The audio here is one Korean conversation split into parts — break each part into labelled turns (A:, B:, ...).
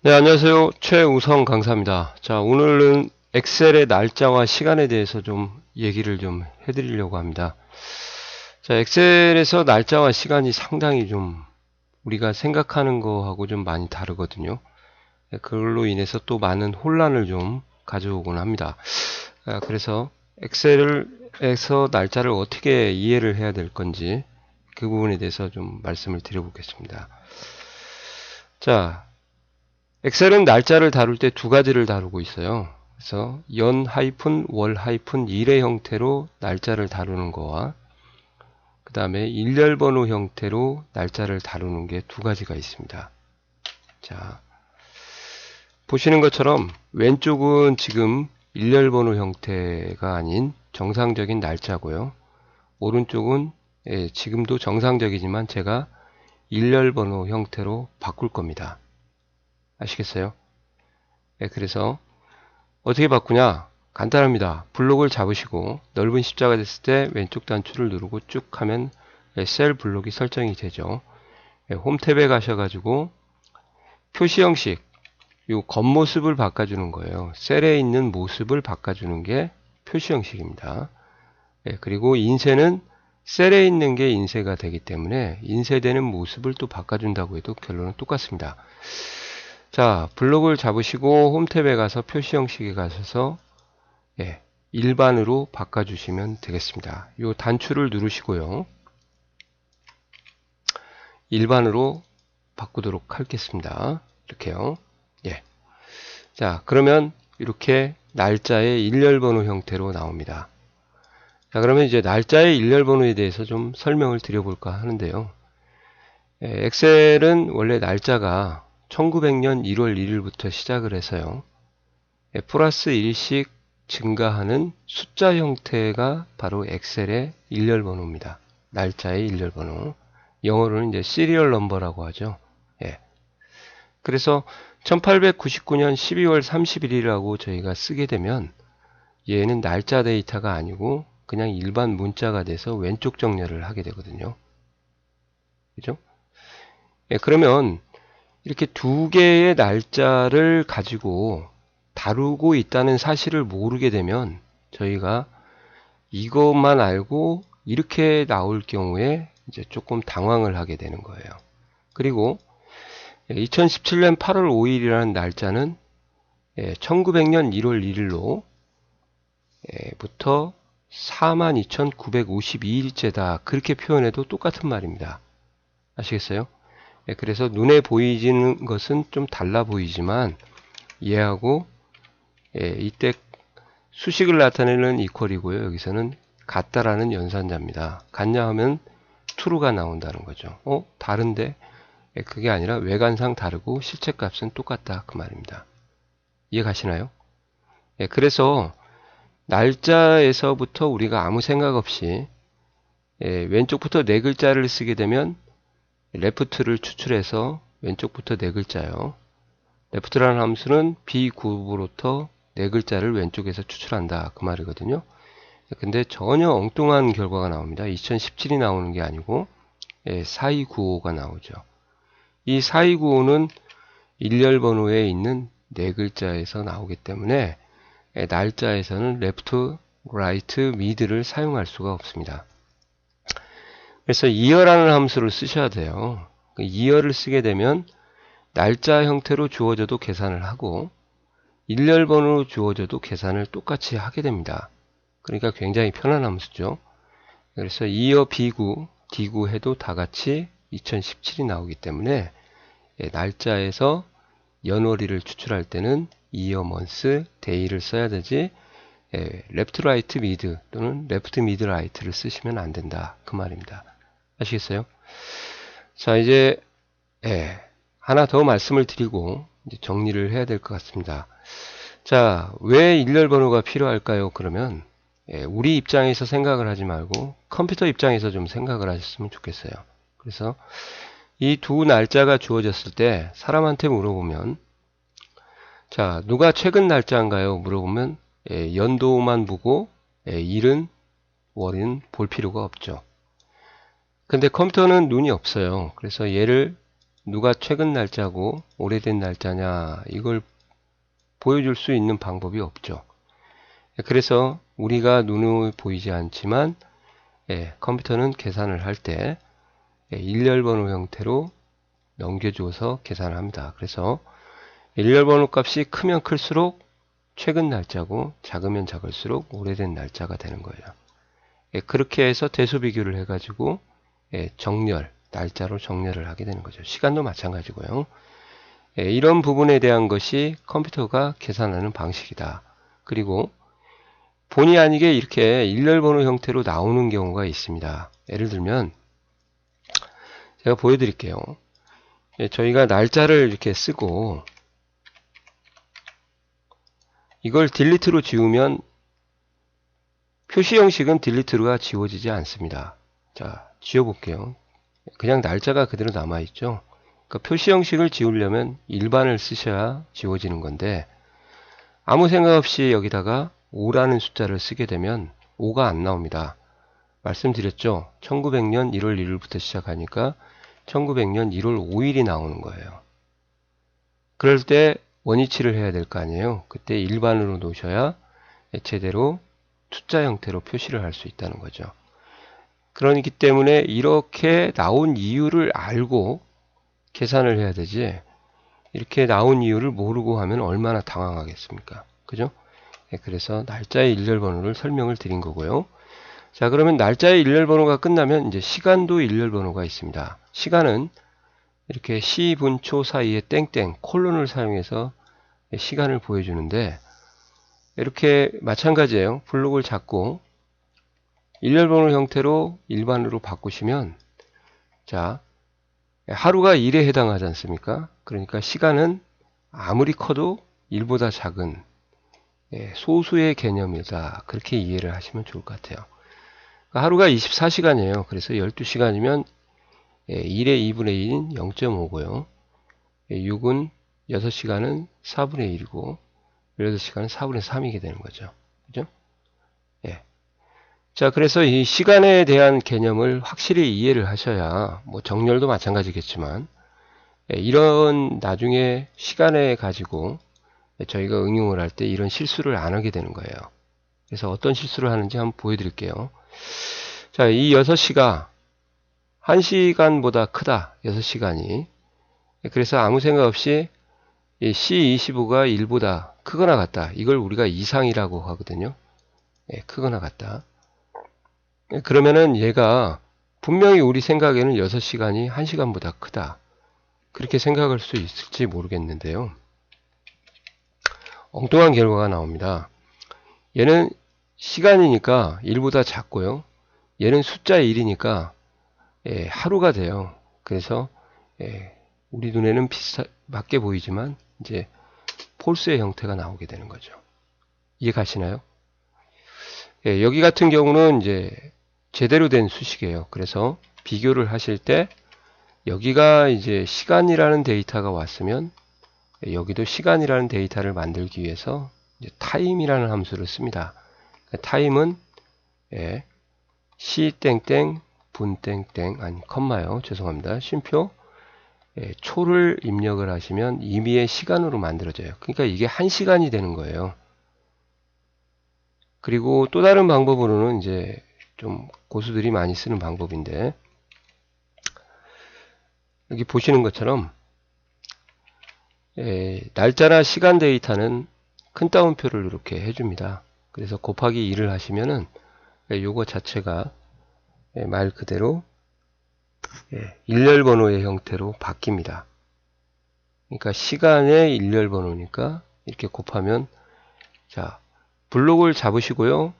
A: 네, 안녕하세요. 최우성 강사입니다. 자, 오늘은 엑셀의 날짜와 시간에 대해서 좀 얘기를 좀 해드리려고 합니다. 자, 엑셀에서 날짜와 시간이 상당히 좀 우리가 생각하는 거하고 좀 많이 다르거든요. 그걸로 인해서 또 많은 혼란을 좀 가져오곤 합니다. 그래서 엑셀에서 날짜를 어떻게 이해를 해야 될 건지 그 부분에 대해서 좀 말씀을 드려보겠습니다. 자, 엑셀은 날짜를 다룰 때 두 가지를 다루고 있어요. 그래서 월-일의 형태로 날짜를 다루는 거와 그 다음에 일렬번호 형태로 날짜를 다루는 게 두 가지가 있습니다. 자, 보시는 것처럼 왼쪽은 지금 일렬번호 형태가 아닌 정상적인 날짜고요. 오른쪽은 지금도 정상적이지만 제가 일렬번호 형태로 바꿀 겁니다. 아시겠어요? 그래서 어떻게 바꾸냐? 간단합니다. 블록을 잡으시고 넓은 십자가 됐을 때 왼쪽 단추를 누르고 쭉 하면 셀 블록이 설정이 되죠. 홈 탭에 가셔가지고 표시 형식, 이 겉모습을 바꿔주는 거예요. 셀에 있는 모습을 바꿔주는 게 표시 형식입니다. 그리고 인쇄는 셀에 있는 게 인쇄가 되기 때문에 인쇄되는 모습을 또 바꿔준다고 해도 결론은 똑같습니다. 자, 블록을 잡으시고 홈 탭에 가서 표시 형식에 가셔서 일반으로 바꿔주시면 되겠습니다. 이 단추를 누르시고요. 일반으로 바꾸도록 하겠습니다. 이렇게요. 예. 자, 그러면 이렇게 날짜의 일렬번호 형태로 나옵니다. 자, 그러면 이제 날짜의 일렬번호에 대해서 좀 설명을 드려볼까 하는데요. 엑셀은 원래 날짜가 1900년 1월 1일부터 시작을 해서요. 플러스 1씩 증가하는 숫자 형태가 바로 엑셀의 일렬번호입니다. 날짜의 일렬번호. 영어로는 이제 시리얼 넘버라고 하죠. 예. 그래서 1899년 12월 31일이라고 저희가 쓰게 되면 얘는 날짜 데이터가 아니고 그냥 일반 문자가 돼서 왼쪽 정렬을 하게 되거든요. 그죠? 예, 그러면 이렇게 두 개의 날짜를 가지고 다루고 있다는 사실을 모르게 되면 저희가 이것만 알고 이렇게 나올 경우에 이제 조금 당황을 하게 되는 거예요. 그리고 2017년 8월 5일이라는 날짜는 1900년 1월 1일로 부터 42,952일째다. 그렇게 표현해도 똑같은 말입니다. 아시겠어요? 그래서 눈에 보이는 것은 좀 달라 보이지만 얘하고 이때 수식을 나타내는 이퀄이고요. 여기서는 같다라는 연산자입니다. 같냐 하면 true가 나온다는 거죠. 다른데? 그게 아니라 외관상 다르고 실체값은 똑같다. 그 말입니다. 이해 가시나요? 그래서 날짜에서부터 우리가 아무 생각 없이 왼쪽부터 네 글자를 쓰게 되면 left를 추출해서 왼쪽부터 네 글자요. left라는 함수는 B9부로부터 네 글자를 왼쪽에서 추출한다. 그 말이거든요. 근데 전혀 엉뚱한 결과가 나옵니다. 2017이 나오는 게 아니고 4295가 나오죠. 이 4295는 일렬 번호에 있는 네 글자에서 나오기 때문에 날짜에서는 left, right, mid를 사용할 수가 없습니다. 그래서 year라는 함수를 쓰셔야 돼요. year를 쓰게 되면 날짜 형태로 주어져도 계산을 하고 일렬 번호로 주어져도 계산을 똑같이 하게 됩니다. 그러니까 굉장히 편한 함수죠. 그래서 year B9, D9 해도 다 같이 2017이 나오기 때문에 날짜에서 연월일을 추출할 때는 year month, day를 써야 되지 left, right, mid 또는 left, mid, right를 쓰시면 안 된다. 그 말입니다. 아시겠어요? 자, 이제 하나 더 말씀을 드리고 이제 정리를 해야 될 것 같습니다. 자, 왜 일렬 번호가 필요할까요? 그러면 우리 입장에서 생각을 하지 말고 컴퓨터 입장에서 좀 생각을 하셨으면 좋겠어요. 그래서 이 두 날짜가 주어졌을 때 사람한테 물어보면 자, 누가 최근 날짜인가요? 물어보면 연도만 보고 일은 월은 볼 필요가 없죠. 근데 컴퓨터는 눈이 없어요. 그래서 얘를 누가 최근 날짜고 오래된 날짜냐 이걸 보여줄 수 있는 방법이 없죠. 그래서 우리가 눈에 보이지 않지만 컴퓨터는 계산을 할 때 일렬번호 형태로 넘겨줘서 계산을 합니다. 그래서 일렬번호 값이 크면 클수록 최근 날짜고 작으면 작을수록 오래된 날짜가 되는 거예요. 그렇게 해서 대소 비교를 해가지고 정렬, 날짜로 정렬을 하게 되는 거죠. 시간도 마찬가지고요. 이런 부분에 대한 것이 컴퓨터가 계산하는 방식이다. 그리고 본의 아니게 이렇게 일렬번호 형태로 나오는 경우가 있습니다. 예를 들면 제가 보여드릴게요. 저희가 날짜를 이렇게 쓰고 이걸 딜리트로 지우면 표시 형식은 딜리트가 지워지지 않습니다. 자, 지워볼게요. 그냥 날짜가 그대로 남아있죠. 그러니까 표시 형식을 지우려면 일반을 쓰셔야 지워지는 건데 아무 생각 없이 여기다가 5라는 숫자를 쓰게 되면 5가 안 나옵니다. 말씀드렸죠. 1900년 1월 1일부터 시작하니까 1900년 1월 5일이 나오는 거예요. 그럴 때 원위치를 해야 될 거 아니에요. 그때 일반으로 놓으셔야 제대로 숫자 형태로 표시를 할 수 있다는 거죠. 그러기 때문에 이렇게 나온 이유를 알고 계산을 해야 되지 이렇게 나온 이유를 모르고 하면 얼마나 당황하겠습니까? 그죠? 그래서 날짜의 일렬번호를 설명을 드린 거고요. 자, 그러면 날짜의 일렬번호가 끝나면 이제 시간도 일렬번호가 있습니다. 시간은 이렇게 시, 분, 초 사이에 땡땡 콜론을 사용해서 시간을 보여주는데 이렇게 마찬가지예요. 블록을 잡고 일렬번호 형태로 일반으로 바꾸시면 자, 하루가 1에 해당하지 않습니까? 그러니까 시간은 아무리 커도 1보다 작은 소수의 개념이다. 그렇게 이해를 하시면 좋을 것 같아요. 하루가 24시간이에요. 그래서 12시간이면 1의 2분의 1인 0.5고요. 6은 6시간은 4분의 1이고 16시간은 4분의 3이게 되는 거죠. 그죠? 예. 자, 그래서 이 시간에 대한 개념을 확실히 이해를 하셔야 뭐 정렬도 마찬가지겠지만 이런 나중에 시간에 가지고 저희가 응용을 할 때 이런 실수를 안 하게 되는 거예요. 그래서 어떤 실수를 하는지 한번 보여드릴게요. 자, 이 6시가 1시간보다 크다. 6시간이. 그래서 아무 생각 없이 이 C25가 1보다 크거나 같다. 이걸 우리가 이상이라고 하거든요. 크거나 같다. 그러면은 얘가 분명히 우리 생각에는 6시간이 1시간보다 크다. 그렇게 생각할 수 있을지 모르겠는데요. 엉뚱한 결과가 나옵니다. 얘는 시간이니까 1보다 작고요. 얘는 숫자 1이니까 하루가 돼요. 그래서 우리 눈에는 맞게 보이지만 이제 폴스의 형태가 나오게 되는 거죠. 이해 가시나요? 여기 같은 경우는 이제 제대로 된 수식이에요. 그래서 비교를 하실 때 여기가 이제 시간이라는 데이터가 왔으면 여기도 시간이라는 데이터를 만들기 위해서 이제 타임이라는 함수를 씁니다. 타임은 시 땡땡 분 땡땡 아니 컴마요. 죄송합니다. 쉼표 초를 입력을 하시면 임의의 시간으로 만들어져요. 그러니까 이게 1시간이 되는 거예요. 그리고 또 다른 방법으로는 이제 좀 고수들이 많이 쓰는 방법인데 여기 보시는 것처럼 날짜나 시간 데이터는 큰 따옴표를 이렇게 해줍니다. 그래서 곱하기 2를 하시면은 요거 자체가 말 그대로 일렬번호의 형태로 바뀝니다. 그러니까 시간의 일렬번호니까 이렇게 곱하면 자 블록을 잡으시고요.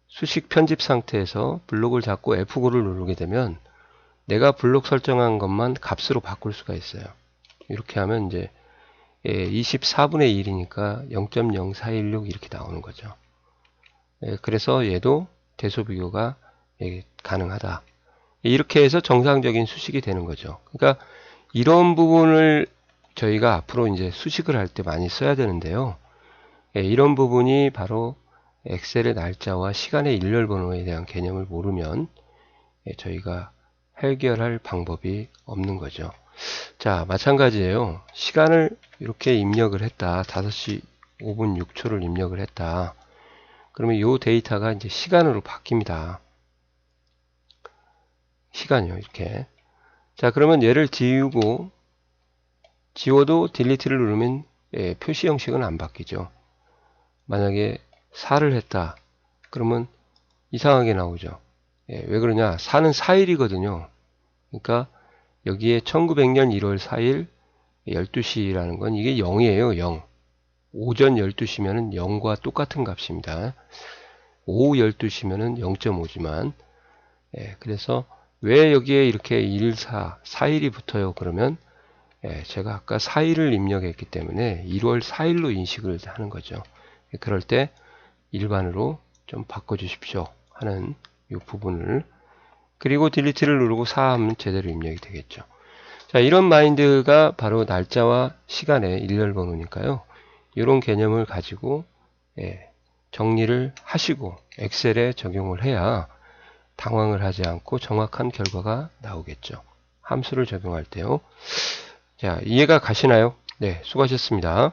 A: 수식 편집 상태에서 블록을 잡고 F9를 누르게 되면 내가 블록 설정한 것만 값으로 바꿀 수가 있어요. 이렇게 하면 이제 24분의 1이니까 0.0416 이렇게 나오는 거죠. 그래서 얘도 대소 비교가 가능하다. 이렇게 해서 정상적인 수식이 되는 거죠. 그러니까 이런 부분을 저희가 앞으로 이제 수식을 할 때 많이 써야 되는데요. 이런 부분이 바로 엑셀의 날짜와 시간의 일렬번호에 대한 개념을 모르면 저희가 해결할 방법이 없는 거죠. 자, 마찬가지예요. 시간을 이렇게 입력을 했다. 5시 5분 6초를 입력을 했다. 그러면 이 데이터가 이제 시간으로 바뀝니다. 시간이요, 이렇게. 자, 그러면 얘를 지워도 딜리트를 누르면 표시 형식은 안 바뀌죠. 만약에 4를 했다. 그러면 이상하게 나오죠. 왜 그러냐? 4는 4일이거든요. 그러니까 여기에 1900년 1월 4일 12시라는 건 이게 0이에요. 0. 오전 12시면은 0과 똑같은 값입니다. 오후 12시면은 0.5지만 그래서 왜 여기에 이렇게 1, 4, 4일이 붙어요? 그러면 제가 아까 4일을 입력했기 때문에 1월 4일로 인식을 하는 거죠. 그럴 때 일반으로 좀 바꿔주십시오 하는 이 부분을, 그리고 딜리트를 누르고 4 하면 제대로 입력이 되겠죠. 자, 이런 마인드가 바로 날짜와 시간의 일렬 번호니까요. 이런 개념을 가지고 정리를 하시고 엑셀에 적용을 해야 당황을 하지 않고 정확한 결과가 나오겠죠. 함수를 적용할 때요. 자, 이해가 가시나요? 네, 수고하셨습니다.